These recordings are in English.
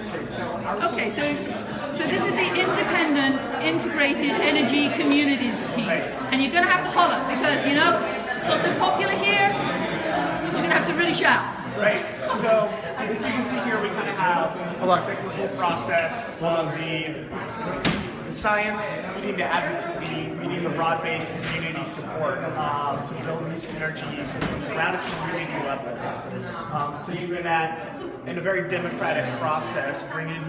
Okay, so this is the Independent Integrated Energy Communities team, and you're going to have to holler because you know it's got so popular here. You're going to have to really shout. Right. So as you can see here, we kind of have a cyclical process of the science meeting the advocacy, meeting the broad-based community support to build these energy systems around a community level. So you do that in a very democratic process, bringing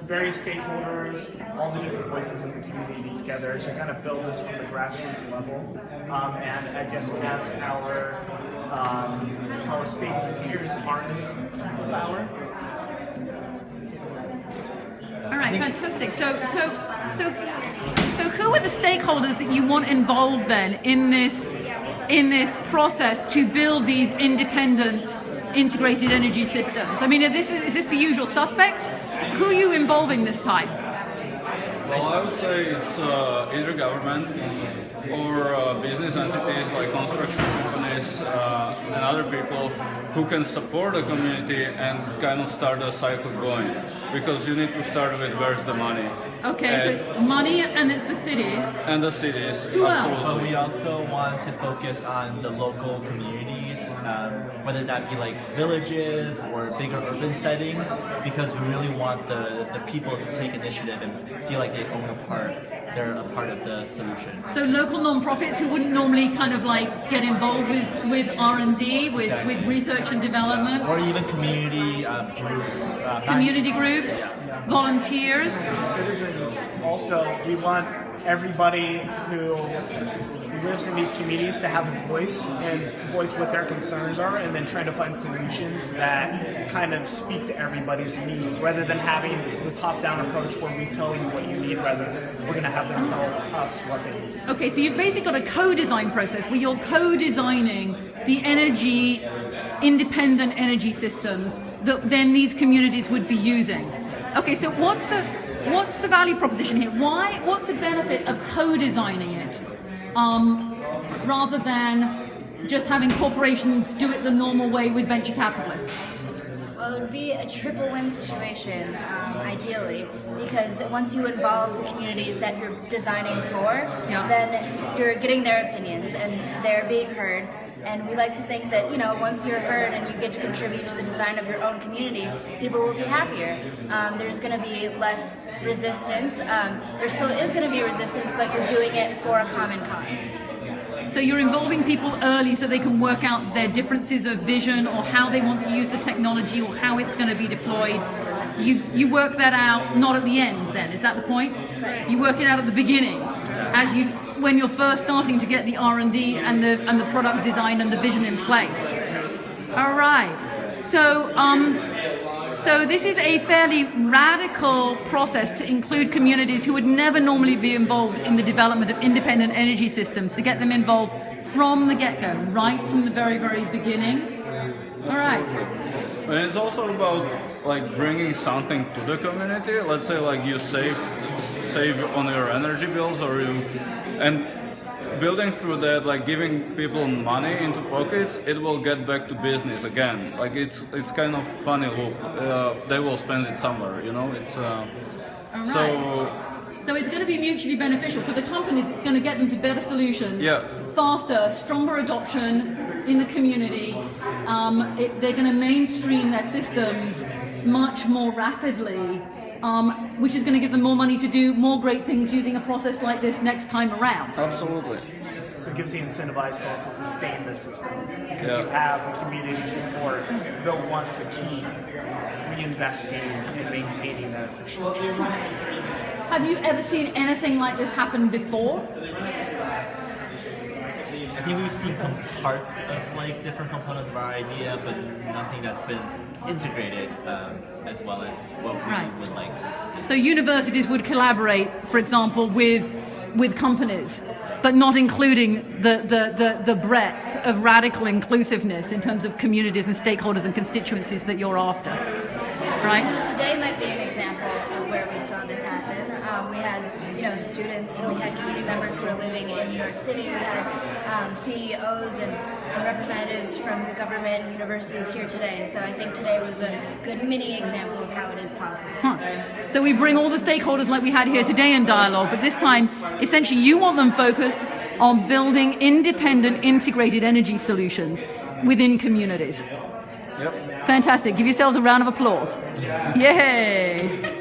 various stakeholders, all the different voices in the community together to kind of build this from the grassroots level. And I guess as our state leaders harness power. All right, fantastic. So who are the stakeholders that you want involved then in this process to build these independent integrated energy systems? I mean, is this the usual suspects? Who are you involving this time? Well, I would say it's either government or business entities like construction companies and other people who can support the community and kind of start a cycle going. Because you need to start with where's the money. Okay, so it's money and it's the cities. And the cities, Who absolutely. else? But we also want to focus on the local communities, whether that be like villages or bigger urban settings, because we really want the people to take initiative and feel like they own a part, they're a part of the solution. So local non-profits who wouldn't normally kind of like get involved with R&D, with research and development. Or even community groups. Community groups, volunteers. Citizens also, we want everybody who lives in these communities to have a voice and voice what their concerns are, and then trying to find solutions that kind of speak to everybody's needs, rather than having the top-down approach where we tell you what you need, rather than we're going to have them tell us what they need. Okay, so you've basically got a co-design process where you're co-designing the independent energy systems that then these communities would be using. Okay, so what's the value proposition here? What's the benefit of co-designing it rather than just having corporations do it the normal way with venture capitalists? Well, it would be a triple win situation, ideally, because once you involve the communities that you're designing for, then you're getting their opinions and they're being heard. And we like to think that, you know, once you're heard and you get to contribute to the design of your own community, people will be happier. There's going to be less resistance. There still is going to be resistance, but you're doing it for a common cause. So you're involving people early so they can work out their differences of vision or how they want to use the technology or how it's going to be deployed. You work that out not at the end then, is that the point? You work it out at the beginning when you're first starting to get the R&D and the product design and the vision in place. All right. So this is a fairly radical process to include communities who would never normally be involved in the development of independent energy systems, to get them involved from the get-go, right from the very, very beginning. All right. And it's also about like bringing something to the community. Let's say like you save on your energy bills, and building through that, like giving people money into pockets, it will get back to business again. Like it's kind of funny loop. They will spend it somewhere, you know. It's So it's going to be mutually beneficial for the companies. It's going to get them to better solutions, faster, stronger adoption in the community. They're going to mainstream their systems much more rapidly, which is going to give them more money to do more great things using a process like this next time around. Absolutely. So it gives the incentivized to also sustain the system, because you have the community support. They'll want to keep reinvesting and maintaining that infrastructure. Have you ever seen anything like this happen before? I think we've seen parts of like different components of our idea, but nothing that's been integrated as well as what we would like to see. So universities would collaborate, for example, with companies, but not including the breadth of radical inclusiveness in terms of communities and stakeholders and constituencies that you're after, right? Today might be an example of where we saw this happen. We had, students, and we had community members who are living in New York City. We had CEOs and representatives from government and universities here today. So I think today was a good mini example of how it is possible. So we bring all the stakeholders like we had here today in dialogue, but this time, essentially, you want them focused on building independent, integrated energy solutions within communities. Yep. Fantastic. Give yourselves a round of applause. Yay!